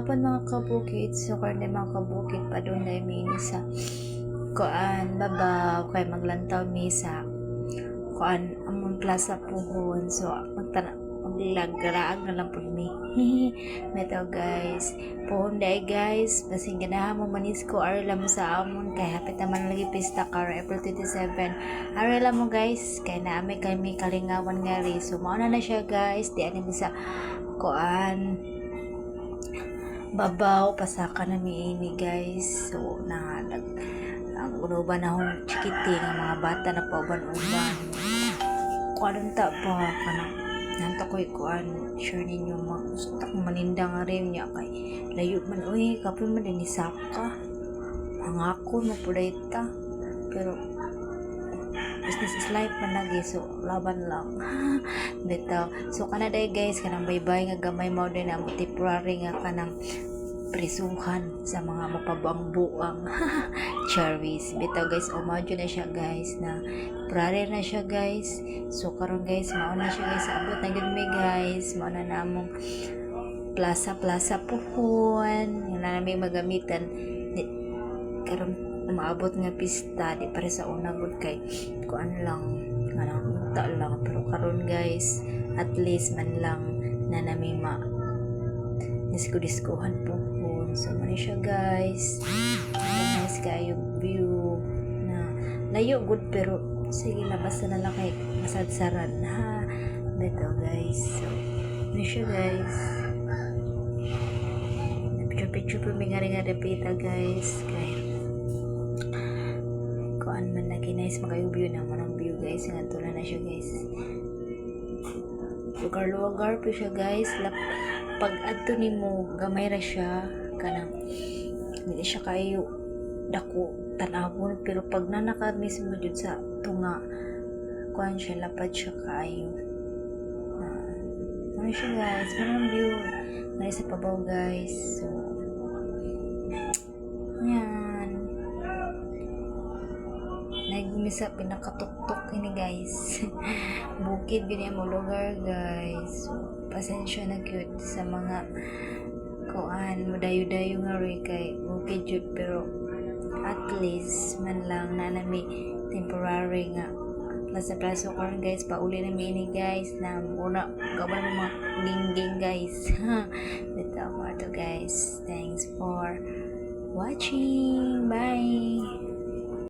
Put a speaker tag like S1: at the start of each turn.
S1: hapon mga kabukid. So karne mga kabukid pa doon na mini sa kuan babaw kay maglantaw mi sa kuan among plaza puhon. So maglagraag na lang po mi. Meto guys. Puhon day guys. Basing ganahan mo manis ko arila mo sa amon kay hapit naman lagi pista karo April 27. Arila mo guys kay naami kami kalingawan nga ri. So mauna na siya guys. Di ani sa kuan babaw pasaka na miini guys. So ang unuban na akong chikiting ang mga bata na pauban-uban kuan ta pa kanang nanto ko'y kuan sure ninyo gusto kong maninda nga rin niya kay layo man uy kapoy man din isaka pangako mo pudayta pero business is life man lagi so laban lang bitaw. So day guys kanang baybay nga gamay mao din ang temporary nga kanang prisuhan sa mga mapabangbuang cherries bitaw guys. Umadyo na siya guys na temporary na siya guys. So karon guys mao na siya guys abot na gid mi guys mao na namong plaza puhon na namin magamitan karon maabot nga pista di para sa una gud kay kuan lang kanang unta lang pero karon guys at least man lang na namin diskuhan po. So mali siya guys. Nice kayo view na layo good pero sige labas na lang kay masadsaran ha. Beto guys. So mali siya guys. Picture po may nga repita guys. Kaya kuan man lagi nice makayong view naman ang view guys. Nga tulan na siya guys. Lugar po siya guys. Pag adto nimo gamay ra siya kanang hindi siya kayo dako tanawon pero pag nanaka mismo jud sa tunga kuan siya lapad siya kayo ano siya guys manang view na sa pabaw guys. So yan nagmisa pinakatuktok ini guys bukid gini mo lugar guys. So pasensya na cute sa mga kuan mudayo-dayo nga rin kay bukid jud pero at least man lang na nami temporary nga plaza karon guys pauli na mini guys na muna gaban mo mga lingging guys bitaw mo to guys. Thanks for watching, bye.